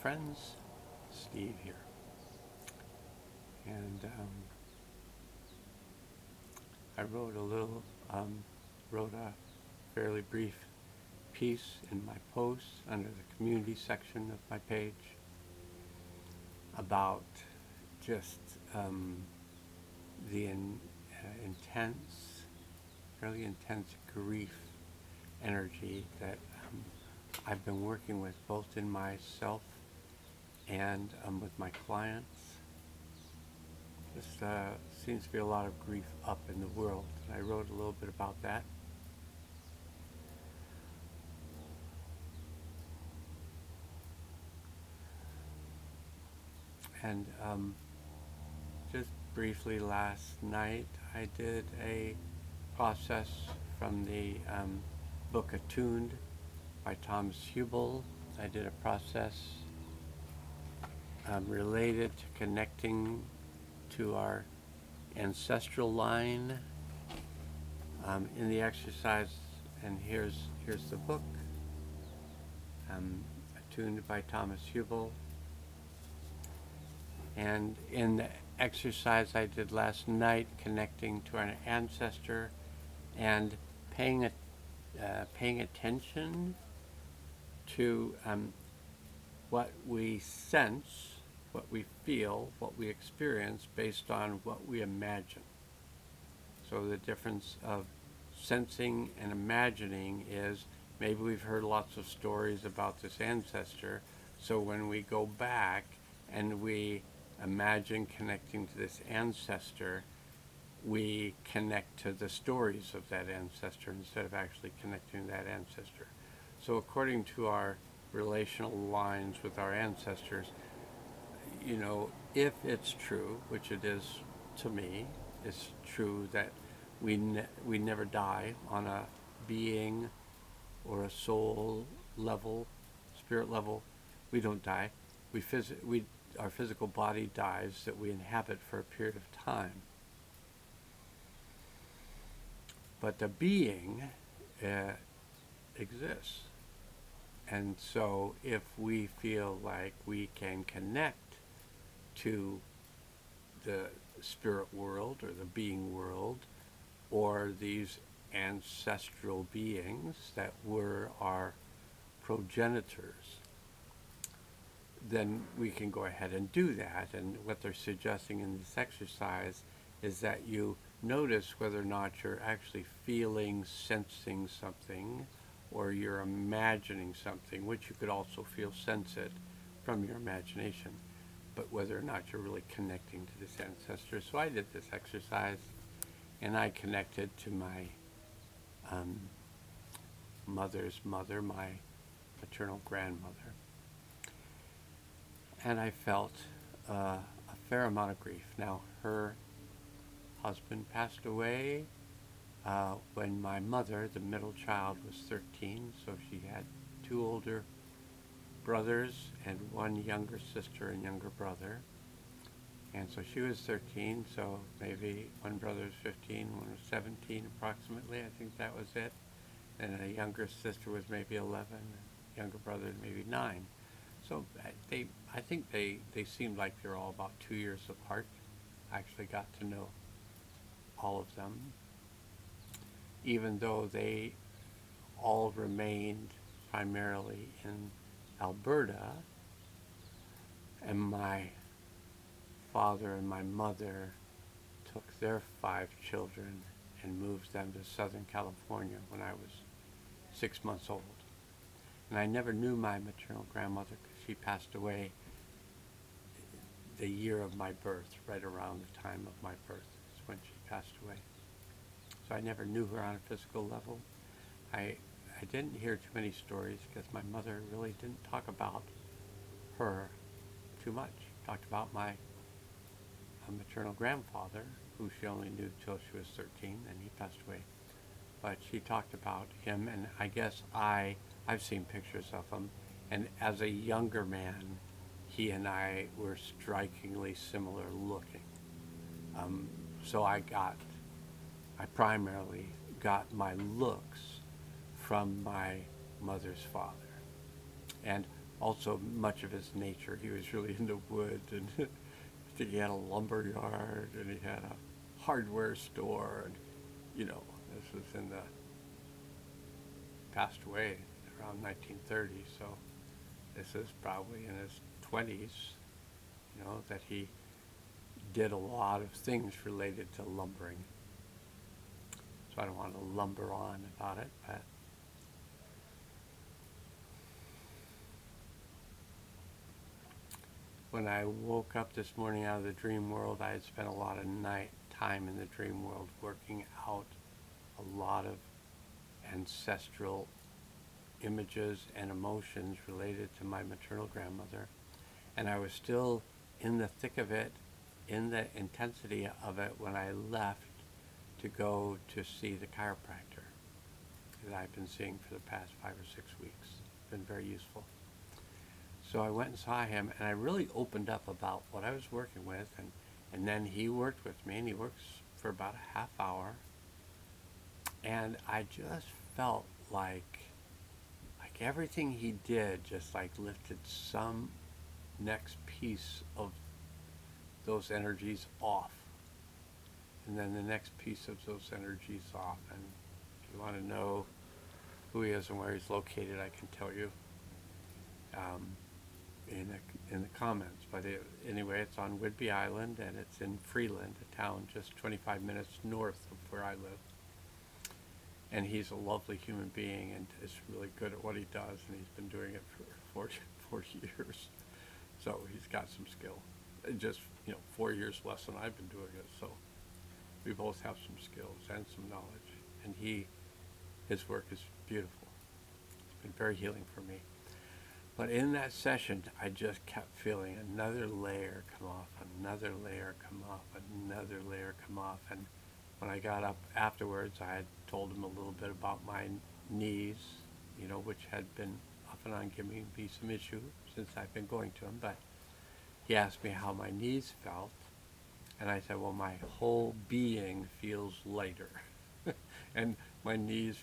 friends. Steve here. And I wrote a fairly brief piece in my post under the community section of my page about just the intense, fairly intense grief energy that I've been working with both in myself and with my clients. Just seems to be a lot of grief up in the world. And I wrote a little bit about that. And just briefly last night, I did a process from the book Attuned by Thomas Hubel. I did a process related to connecting to our ancestral line in the exercise. And here's the book, Attuned by Thomas Hubel. And in the exercise I did last night, connecting to an ancestor and paying attention to what we sense, what we feel, what we experience based on what we imagine. So the difference of sensing and imagining is maybe we've heard lots of stories about this ancestor, so when we go back and we imagine connecting to this ancestor, we connect to the stories of that ancestor instead of actually connecting to that ancestor. So according to our relational lines with our ancestors, if it's true, which it is to me, it's true that we never die on a being or a soul level, spirit level. We don't die. Our physical body dies that we inhabit for a period of time. But the being exists. And so if we feel like we can connect to the spirit world or the being world or these ancestral beings that were our progenitors, then we can go ahead and do that. And what they're suggesting in this exercise is that you notice whether or not you're actually feeling, sensing something, or you're imagining something, which you could also feel, sense it from your imagination, but whether or not you're really connecting to this ancestor. So I did this exercise, and I connected to my mother's mother, my maternal grandmother. And I felt a fair amount of grief. Now, her husband passed away when my mother, the middle child, was 13, so she had 2 older brothers and 1 younger sister and younger brother. And so she was 13, so maybe one brother was 15, one was 17 approximately, I think that was it. And a younger sister was maybe 11, a younger brother maybe 9. So I think they seemed like they were all about 2 years apart. I actually got to know all of them, even though they all remained primarily in Alberta, and my father and my mother took their 5 children and moved them to Southern California when I was 6 months old. And I never knew my maternal grandmother because she passed away the year of my birth, right around the time of my birth is when she passed away. So I never knew her on a physical level. I didn't hear too many stories because my mother really didn't talk about her too much. She talked about my maternal grandfather, who she only knew till she was 13, and he passed away. But she talked about him, and I guess I've seen pictures of him, and as a younger man, he and I were strikingly similar looking. So I primarily got my looks from my mother's father. And Also, much of his nature, he was really into wood, and I think he had a lumber yard, and he had a hardware store, and this was in the passed away around 1930, so this is probably in his 20s, that he did a lot of things related to lumbering. So I don't want to lumber on about it, but when I woke up this morning out of the dream world, I had spent a lot of time in the dream world working out a lot of ancestral images and emotions related to my maternal grandmother. And I was still in the thick of it, in the intensity of it, when I left to go to see the chiropractor that I've been seeing for the past 5 or 6 weeks. It's been very useful. So I went and saw him, and I really opened up about what I was working with, and then he worked with me, and he works for about a half hour, and I just felt like everything he did just like lifted some next piece of those energies off, and then the next piece of those energies off. And if you want to know who he is and where he's located, I can tell you in the comments. But anyway, it's on Whidbey Island, and it's in Freeland, a town just 25 minutes north of where I live. And he's a lovely human being and is really good at what he does, and he's been doing it for 40 years. So he's got some skill. Just 4 years less than I've been doing it. So we both have some skills and some knowledge. And his work is beautiful. It's been very healing for me. But in that session, I just kept feeling another layer come off, another layer come off, another layer come off. And when I got up afterwards, I had told him a little bit about my knees, which had been off and on giving me some issue since I've been going to him. But he asked me how my knees felt, and I said, well, my whole being feels lighter. And my knees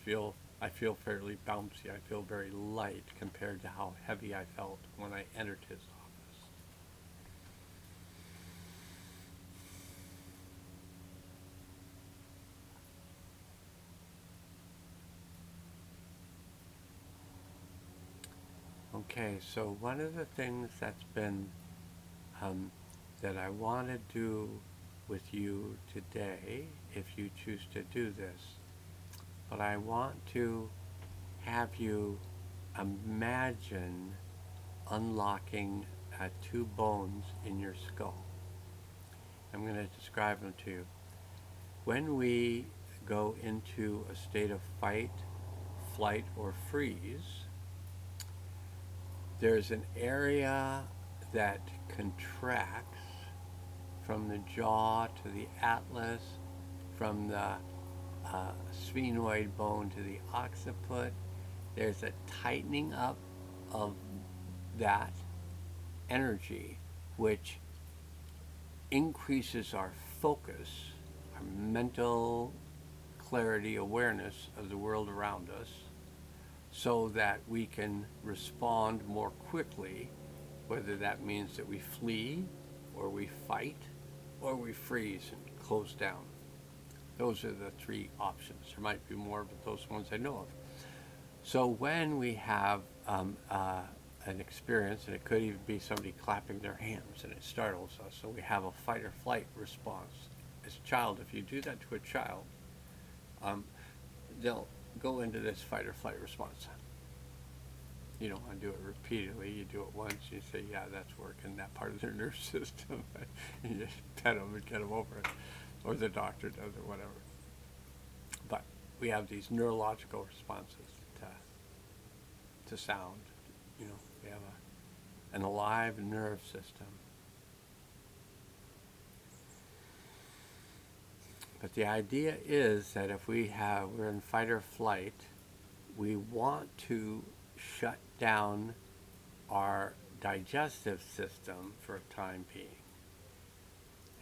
I feel fairly bouncy. I feel very light compared to how heavy I felt when I entered his office. Okay, so one of the things that's been that I want to do with you today, if you choose to do this, but I want to have you imagine unlocking 2 bones in your skull. I'm going to describe them to you. When we go into a state of fight, flight, or freeze, there's an area that contracts from the jaw to the atlas, from the sphenoid bone to the occiput. There's a tightening up of that energy, which increases our focus, our mental clarity, awareness of the world around us, so that we can respond more quickly, whether that means that we flee, or we fight, or we freeze and close down. Those are the 3 options. There might be more, but those are ones I know of. So when we have an experience, and it could even be somebody clapping their hands and it startles us, so we have a fight or flight response. As a child, if you do that to a child, they'll go into this fight or flight response. You don't want to do it repeatedly. You do it once, you say, yeah, that's working, that part of their nervous system. You just pet them and get them over it. Or the doctor does, or whatever. But we have these neurological responses to sound. We have an alive nerve system. But the idea is that if we're in fight or flight, we want to shut down our digestive system for a time being.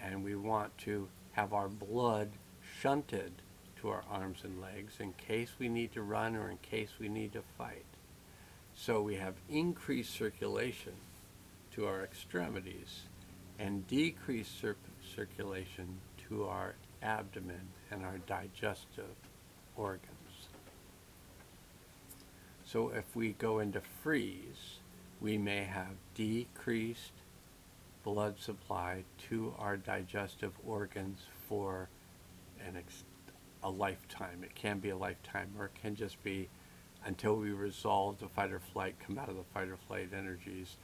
And we want to have our blood shunted to our arms and legs in case we need to run or in case we need to fight. So we have increased circulation to our extremities and decreased circulation to our abdomen and our digestive organs. So if we go into freeze, we may have decreased blood supply to our digestive organs for a lifetime. It can be a lifetime, or it can just be until we resolve the fight or flight, come out of the fight or flight energies,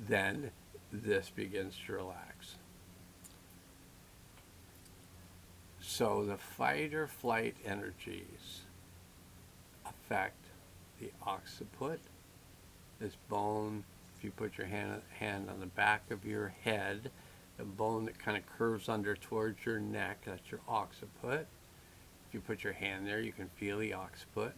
then this begins to relax. So the fight or flight energies affect the occiput, this bone. If you put your hand on the back of your head, the bone that kind of curves under towards your neck, that's your occiput. If you put your hand there, you can feel the occiput.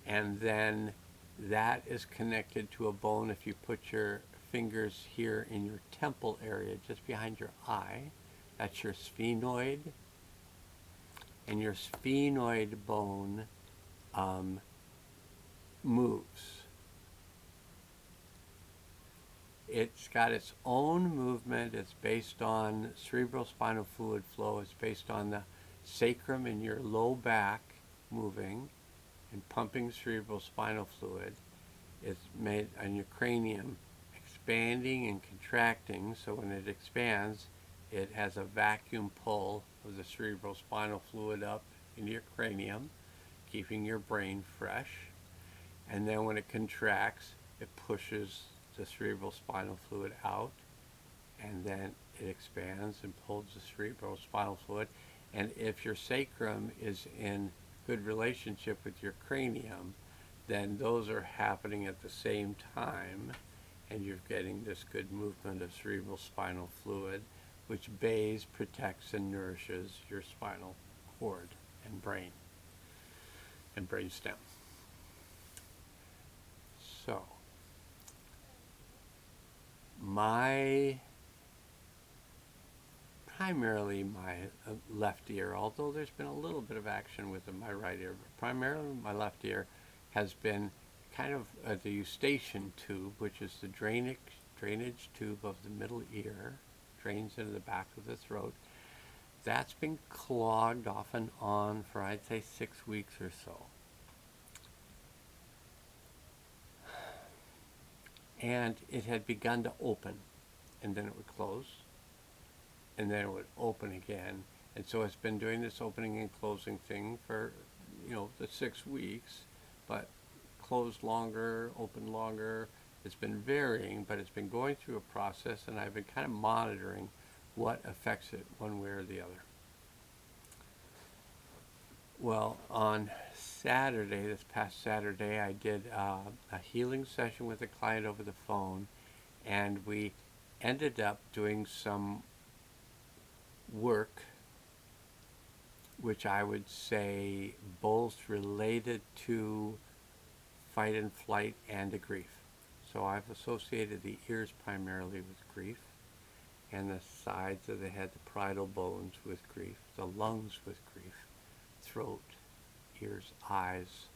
And then that is connected to a bone. If you put your fingers here in your temple area, just behind your eye, that's your sphenoid. And your sphenoid bone moves. It's got its own movement. It's based on cerebrospinal fluid flow. It's based on the sacrum in your low back moving and pumping cerebrospinal fluid. It's made on your cranium expanding and contracting. So when it expands, it has a vacuum pull of the cerebrospinal fluid up into your cranium, keeping your brain fresh. And then when it contracts, it pushes the cerebrospinal fluid out, and then it expands and pulls the cerebrospinal fluid. And if your sacrum is in good relationship with your cranium, then those are happening at the same time, and you're getting this good movement of cerebrospinal fluid, which bathes, protects, and nourishes your spinal cord and brain stem. So, primarily my left ear, although there's been a little bit of action with my right ear, but primarily my left ear has been kind of the eustachian tube, which is the drainage tube of the middle ear, drains into the back of the throat. That's been clogged off and on for, I'd say, 6 weeks or so. And it had begun to open, and then it would close, and then it would open again. And so it's been doing this opening and closing thing for, the 6 weeks, but closed longer, open longer. It's been varying, but it's been going through a process, and I've been kind of monitoring what affects it one way or the other. Well, on Saturday, this past Saturday, I did a healing session with a client over the phone, and we ended up doing some work which I would say both related to fight and flight and to grief. So I've associated the ears primarily with grief, and the sides of the head, the parietal bones, with grief, the lungs with grief, throat, ears, eyes,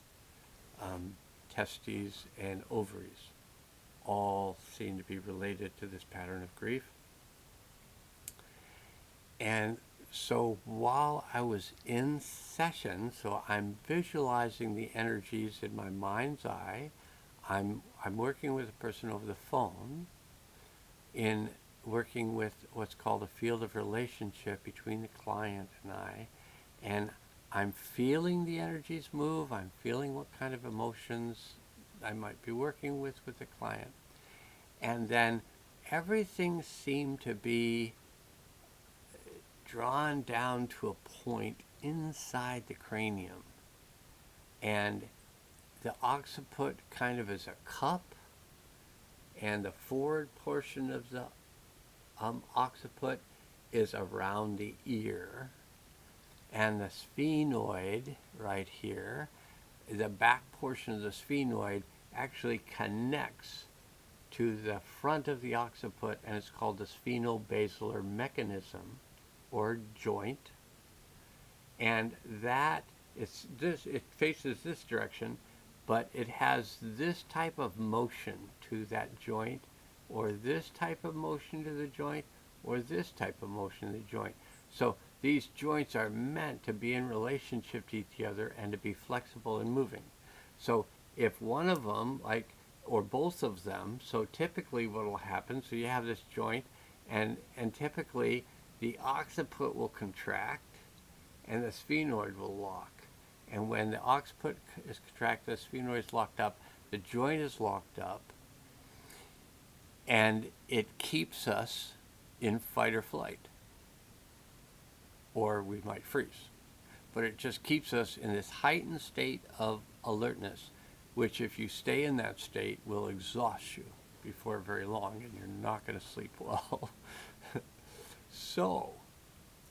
testes, and ovaries all seem to be related to this pattern of grief. And so while I was in session, so I'm visualizing the energies in my mind's eye, I'm working with a person over the phone in working with what's called a field of relationship between the client and I, and I'm feeling the energies move. I'm feeling what kind of emotions I might be working with the client. And then everything seemed to be drawn down to a point inside the cranium. And the occiput kind of is a cup, and the forward portion of the occiput is around the ear. And the sphenoid right here, the back portion of the sphenoid actually connects to the front of the occiput, and it's called the sphenobasilar mechanism or joint. And that it faces this direction, but it has this type of motion to that joint, or this type of motion to the joint, or this type of motion to the joint. So these joints are meant to be in relationship to each other and to be flexible and moving. So if one of them, like, or both of them, so typically what will happen, so you have this joint, and typically the occiput will contract and the sphenoid will lock. And when the occiput is contracted, the sphenoid is locked up, the joint is locked up, and it keeps us in fight or flight. Or we might freeze. But it just keeps us in this heightened state of alertness, which if you stay in that state will exhaust you before very long, and you're not going to sleep well. So,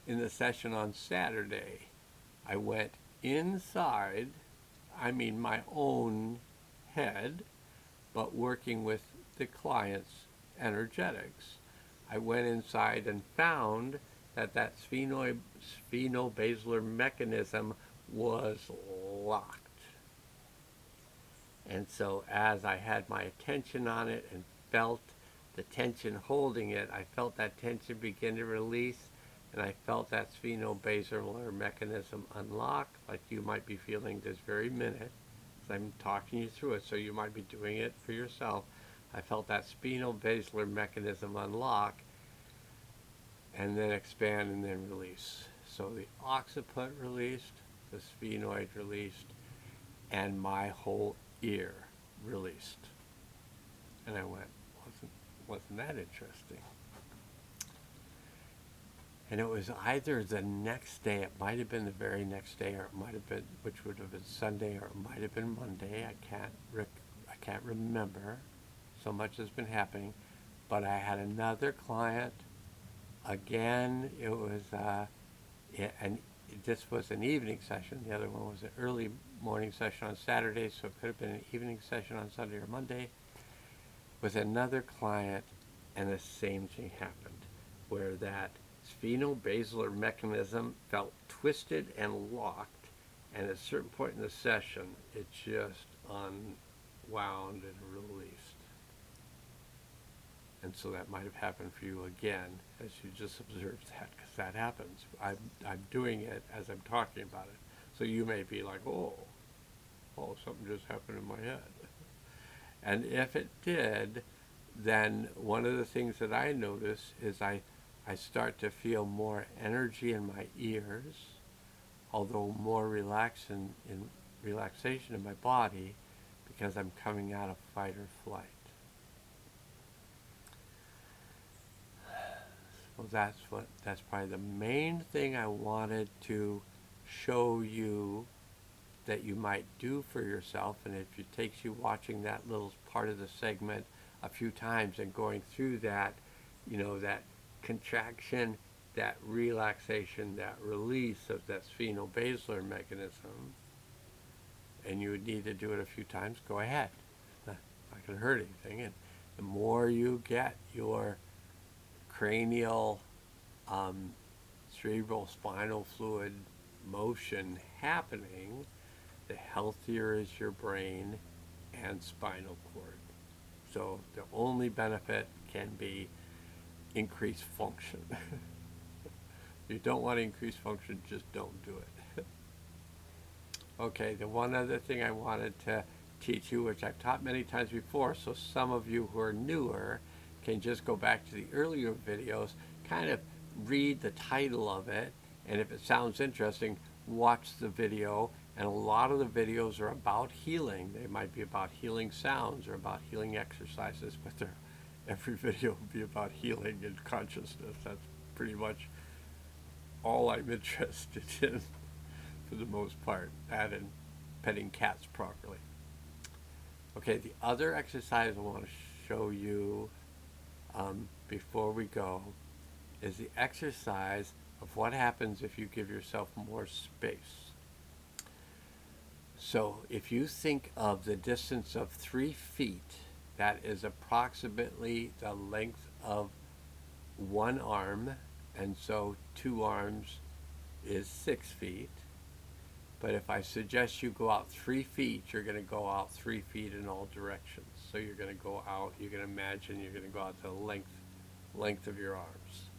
in the session on Saturday, I went inside, I mean my own head, but working with the client's energetics. I went inside and found that sphenobasilar mechanism was locked. And so as I had my attention on it and felt the tension holding it, I felt that tension begin to release, and I felt that sphenobasilar mechanism unlock, like you might be feeling this very minute as I'm talking you through it, so you might be doing it for yourself. I felt that sphenobasilar mechanism unlock, and then expand and then release. So the occiput released, the sphenoid released, and my whole ear released. And I went, wasn't that interesting? And it was either the next day, it might have been the very next day, or it might have been, which would have been Sunday, or it might have been Monday. I can't remember. So much has been happening. But I had another client. Again, it was, and this was an evening session. The other one was an early morning session on Saturday, so it could have been an evening session on Sunday or Monday, with another client, and the same thing happened, where that sphenobasilar mechanism felt twisted and locked, and at a certain point in the session, it just unwound and released. And so that might have happened for you again, as you just observed that, because that happens. I'm doing it as I'm talking about it. So you may be like, oh, something just happened in my head. And if it did, then one of the things that I notice is I start to feel more energy in my ears, although more relaxation in my body, because I'm coming out of fight or flight. So that's probably the main thing I wanted to show you that you might do for yourself. And if it takes you watching that little part of the segment a few times and going through that, that contraction, that relaxation, that release of that sphenobasilar mechanism, and you would need to do it a few times, go ahead. Not going to hurt anything. And the more you get your cranial, cerebral spinal fluid motion happening, the healthier is your brain and spinal cord. So the only benefit can be increased function. If you don't want to increase function, just don't do it. Okay, the one other thing I wanted to teach you, which I've taught many times before, so some of you who are newer can just go back to the earlier videos, kind of read the title of it, and if it sounds interesting, watch the video. And a lot of the videos are about healing. They might be about healing sounds or about healing exercises, but every video will be about healing and consciousness. That's pretty much all I'm interested in for the most part, that and petting cats properly. Okay, the other exercise I want to show you before we go is the exercise of what happens if you give yourself more space. So if you think of the distance of 3 feet, that is approximately the length of one arm, and so 2 arms is 6 feet. But if I suggest you go out 3 feet, you're going to go out 3 feet in all directions. So you're going to go out, you're going to imagine you're going to go out the length of your arms.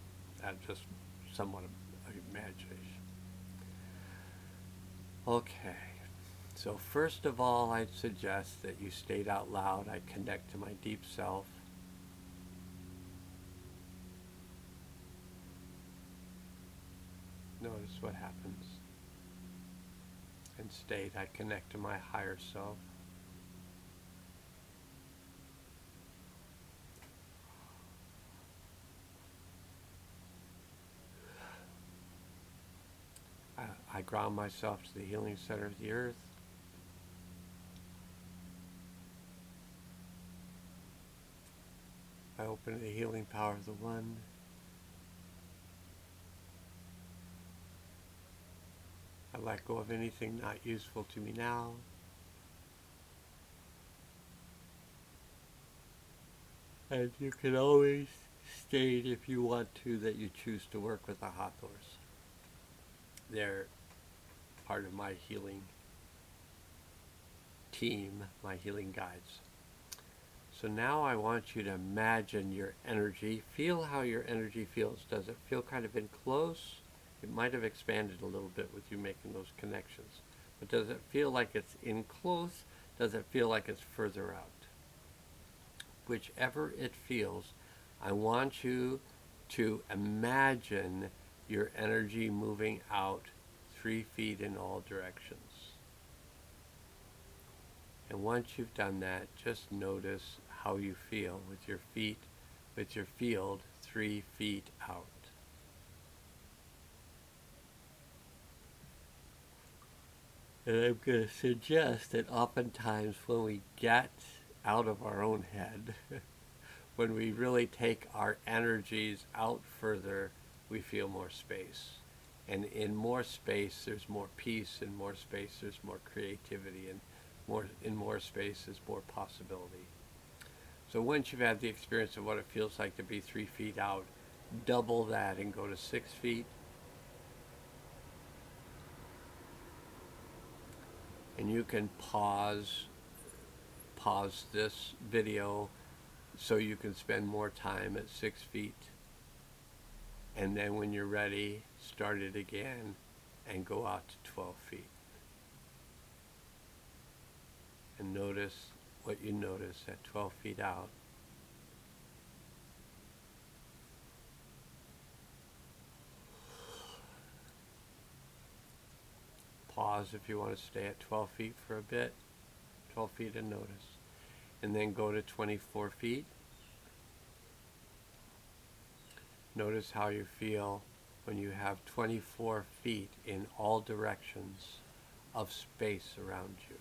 That's just somewhat of imagination. Okay. So first of all, I'd suggest that you state out loud, I connect to my deep self. Notice what happens. And state, I connect to my higher self. I ground myself to the healing center of the earth. I open to the healing power of the One. I let go of anything not useful to me now. And you can always state, if you want to, that you choose to work with the Hathors. They're part of my healing team, my healing guides. So now I want you to imagine your energy. Feel how your energy feels. Does it feel kind of in close? It might have expanded a little bit with you making those connections. But does it feel like it's in close? Does it feel like it's further out? Whichever it feels, I want you to imagine your energy moving out 3 feet in all directions. And once you've done that, just notice how you feel with your feet, with your field 3 feet out. And I'm going to suggest that oftentimes when we get out of our own head, when we really take our energies out further, we feel more space. And in more space, there's more peace. In more space, there's more creativity. And in more space, there's more possibility. So once you've had the experience of what it feels like to be 3 feet out, double that and go to 6 feet. And you can pause this video so you can spend more time at 6 feet. And then when you're ready, start it again and go out to 12 feet. And notice what you notice at 12 feet out. Pause if you want to stay at 12 feet for a bit. 12 feet and notice. And then go to 24 feet. Notice how you feel when you have 24 feet in all directions of space around you.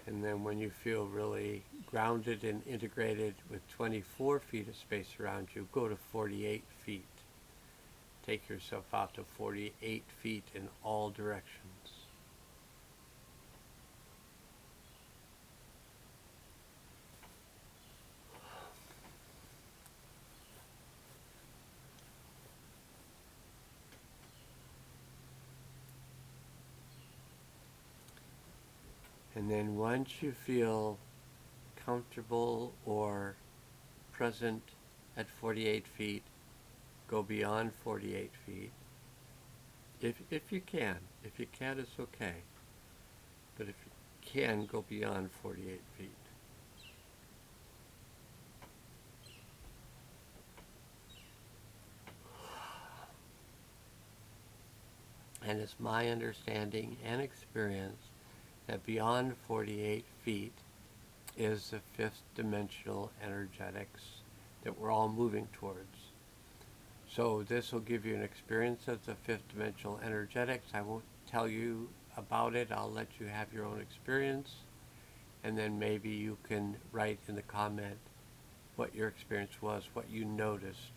And then when you feel really grounded and integrated with 24 feet of space around you, go to 48 feet. Take yourself out to 48 feet in all directions. And then once you feel comfortable or present at 48 feet, go beyond 48 feet. If you can. If you can't, it's okay. But if you can, go beyond 48 feet. And it's my understanding and experience that beyond 48 feet is the fifth dimensional energetics that we're all moving towards. So this will give you an experience of the fifth dimensional energetics. I won't tell you about it. I'll let you have your own experience. And then maybe you can write in the comment what your experience was, what you noticed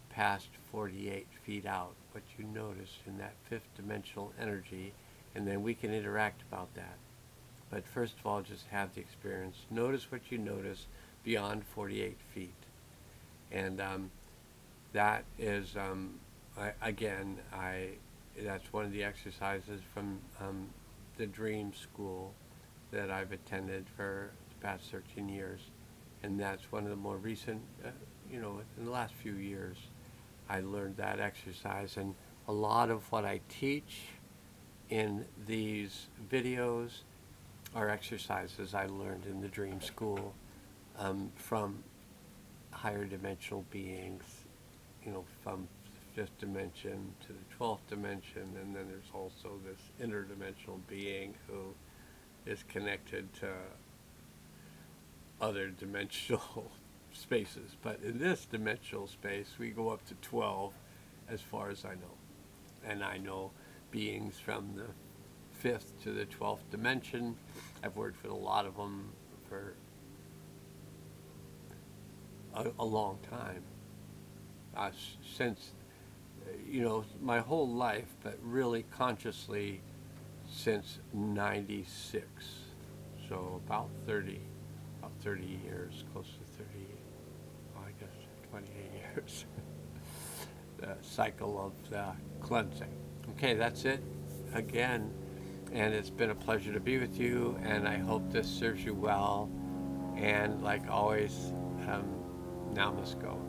past 48 feet out, what you noticed in that fifth dimensional energy, and then we can interact about that. But first of all, just have the experience. Notice what you notice beyond 48 feet. And that is, that's one of the exercises from the Dream School that I've attended for the past 13 years. And that's one of the more recent, in the last few years, I learned that exercise. And a lot of what I teach in these videos are exercises I learned in the Dream School from higher dimensional beings, from the fifth dimension to the 12th dimension, and then there's also this interdimensional being who is connected to other dimensional spaces. But in this dimensional space, we go up to 12 as far as I know. And I know beings from the 5th to the 12th dimension. I've worked with a lot of them for a long time. Since, my whole life, but really consciously since 96. So about 30 years, close to 30, I guess 28 years. The cycle of the cleansing. Okay, that's it again. And it's been a pleasure to be with you, and I hope this serves you well. And like always, now must go.